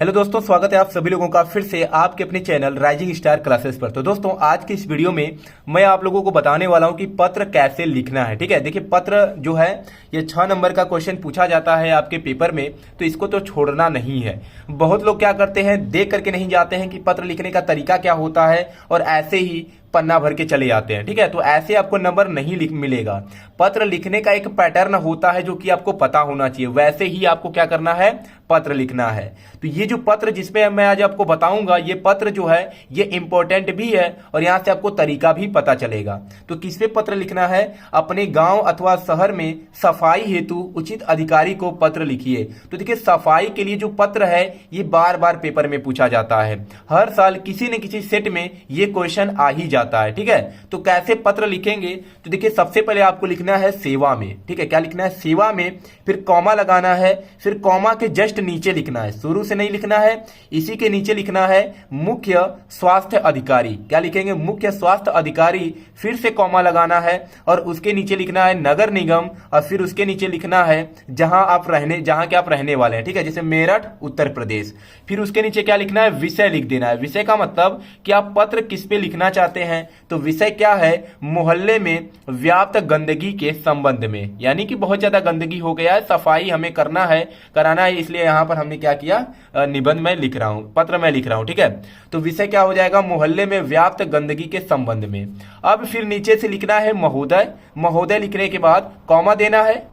Hello दोस्तों, स्वागत है आप सभी लोगों का फिर से आपके अपने चैनल राइजिंग स्टार क्लासेस पर। तो दोस्तों, आज की इस वीडियो में मैं आप लोगों को बताने वाला हूं कि पत्र कैसे लिखना है। ठीक है, देखिए पत्र जो है ये 6 नंबर का क्वेश्चन पूछा जाता है आपके पेपर में, तो इसको तो छोड़ना नहीं है। बहुत लोग क्या करते हैं, देख करके नहीं जाते हैं कि पत्र लिखने का तरीका क्या होता है और ऐसे ही पन्ना भर के चले जाते हैं। ठीक है, तो ऐसे आपको नंबर नहीं मिलेगा। पत्र लिखने का एक पैटर्न होता है जो कि आपको पता होना चाहिए, वैसे ही आपको क्या करना है, पत्र लिखना है। तो ये जो पत्र जिसमें मैं आज आपको बताऊंगा, ये पत्र जो है ये इंपॉर्टेंट भी है और यहां से आपको तरीका भी पता चलेगा। तो किस पे पत्र लिखना है, अपने गांव अथवा शहर में सफाई हेतु उचित अधिकारी को पत्र लिखिए। तो देखिए, सफाई के लिए जो पत्र है ये बार बार पेपर में पूछा जाता है। हर साल किसी न किसी सेट में ये क्वेश्चन आ ही जाता है। ठीक है, तो कैसे पत्र लिखेंगे, तो देखिए सबसे पहले आपको लिखना है सेवा में। ठीक है, क्या लिखना है, सेवा में, फिर कॉमा लगाना है, फिर कॉमा के जस्ट नीचे लिखना है, शुरू से नहीं लिखना है, इसी के नीचे लिखना है मुख्य स्वास्थ्य अधिकारी। क्या लिखेंगे, मुख्य स्वास्थ्य अधिकारी, फिर से कॉमा लगाना है और उसके नीचे लिखना है नगर निगम और फिर उसके नीचे लिखना है जहां के आप रहने वाले हैं। ठीक है, जैसे मेरठ उत्तर प्रदेश। फिर उसके नीचे क्या लिखना है, विषय लिख देना है। विषय का मतलब कि आप पत्र किस पे लिखना चाहते हैं, तो विषय क्या है, मोहल्ले में व्याप्त गंदगी के संबंध में, यानी कि बहुत ज्यादा गंदगी हो गया है, सफाई हमें कराना है, इसलिए यहां पर हमने क्या किया, निबंध में लिख रहा हूं, पत्र में लिख रहा हूं। ठीक है, तो विषय क्या हो जाएगा, मोहल्ले में व्याप्त गंदगी के संबंध में। अब फिर नीचे से लिखना है महोदय। महोदय लिखने के बाद कॉमा देना है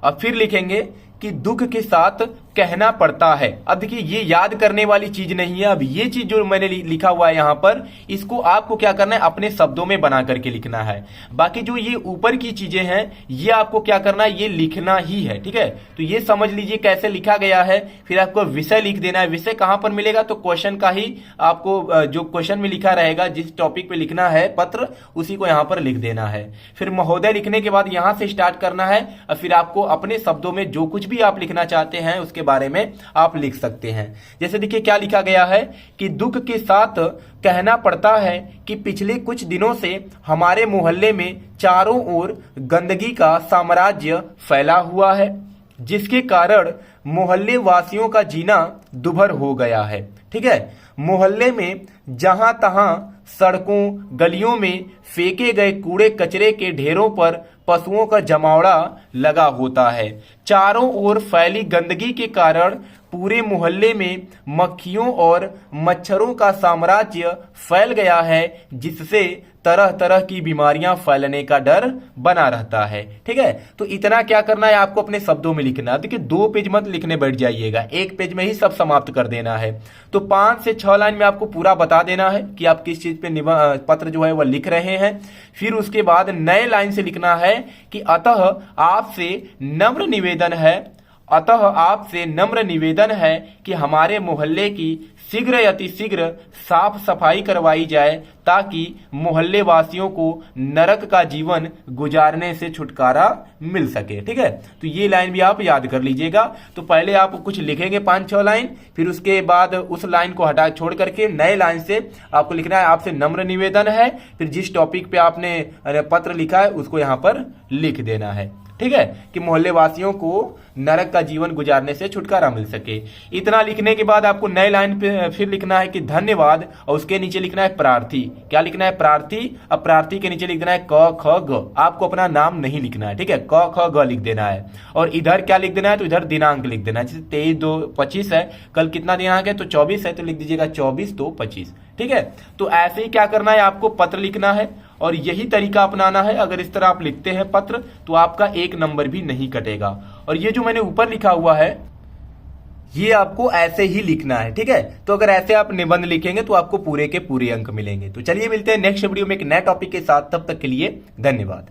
और फिर लिखेंगे कि दुख के साथ कहना पड़ता है। अब देखिए ये याद करने वाली चीज नहीं है। अब ये चीज जो मैंने लिखा हुआ है यहां पर, इसको आपको क्या करना है, अपने शब्दों में बना करके लिखना है। बाकी जो ये ऊपर की चीजें हैं ये आपको क्या करना है, ये लिखना ही है। ठीक है, तो ये समझ लीजिए कैसे लिखा गया है। फिर आपको विषय लिख देना है। विषय कहां पर मिलेगा, तो क्वेश्चन का ही आपको जो क्वेश्चन में लिखा रहेगा, जिस टॉपिक पे लिखना है पत्र, उसी को यहां पर लिख देना है। फिर महोदय लिखने के बाद यहां से स्टार्ट करना है और फिर आपको अपने शब्दों में जो कुछ भी आप लिखना चाहते हैं उसके बारे में आप लिख सकते हैं। जैसे देखिए क्या लिखा गया है कि दुख के साथ कहना पड़ता है कि पिछले कुछ दिनों से हमारे मोहल्ले में चारों ओर गंदगी का साम्राज्य फैला हुआ है, जिसके कारण मोहल्ले वासियों का जीना दुभर हो गया है। ठीक है, मोहल्ले में जहां तहां सड़कों गलियों में फेंके गए कूड़े कचरे के ढेरों पर पशुओं का जमावड़ा लगा होता है। चारों ओर फैली गंदगी के कारण पूरे मोहल्ले में मक्खियों और मच्छरों का साम्राज्य फैल गया है, जिससे तरह तरह की बीमारियां फैलने का डर बना रहता है। ठीक है, तो इतना क्या करना है, आपको अपने शब्दों में लिखना है। देखिए 2 पेज मत लिखने बैठ जाइएगा, 1 पेज में ही सब समाप्त कर देना है। तो 5 से 6 लाइन में आपको पूरा बता देना है कि आप किस चीज पे पत्र जो है वह लिख रहे हैं। फिर उसके बाद नए लाइन से लिखना है कि अतः आपसे नम्र निवेदन है कि हमारे मोहल्ले की शीघ्र अतिशीघ्र साफ सफाई करवाई जाए, ताकि मोहल्ले वासियों को नरक का जीवन गुजारने से छुटकारा मिल सके। ठीक है, तो ये लाइन भी आप याद कर लीजिएगा। तो पहले आप कुछ लिखेंगे 5-6 लाइन, फिर उसके बाद उस लाइन को हटा छोड़ करके नए लाइन से आपको लिखना है आपसे नम्र निवेदन है, फिर जिस टॉपिक पे आपने पत्र लिखा है उसको यहाँ पर लिख देना है। ठीक है, कि मोहल्ले वासियों को नरक का जीवन गुजारने से छुटकारा मिल सके। इतना लिखने के बाद आपको नए लाइन पे फिर लिखना है कि धन्यवाद और उसके नीचे लिखना है प्रार्थी। क्या लिखना है, प्रार्थी। अब प्रार्थी के नीचे लिख देना है क ख ग। आपको अपना नाम नहीं लिखना है। ठीक है, क ख ग लिख देना है और इधर क्या लिख देना है, तो इधर दिनांक लिख देना है। जैसे 23/2/25 है, कल कितना दिनांक है, तो 24 है, तो लिख दीजिएगा 24/2/25। ठीक है, तो ऐसे ही क्या करना है, आपको पत्र लिखना है और यही तरीका अपनाना है। अगर इस तरह आप लिखते हैं पत्र तो आपका 1 नंबर भी नहीं कटेगा। और ये जो मैंने ऊपर लिखा हुआ है ये आपको ऐसे ही लिखना है। ठीक है, तो अगर ऐसे आप निबंध लिखेंगे तो आपको पूरे के पूरे अंक मिलेंगे। तो चलिए मिलते हैं नेक्स्ट वीडियो में एक नए टॉपिक के साथ, तब तक के लिए धन्यवाद।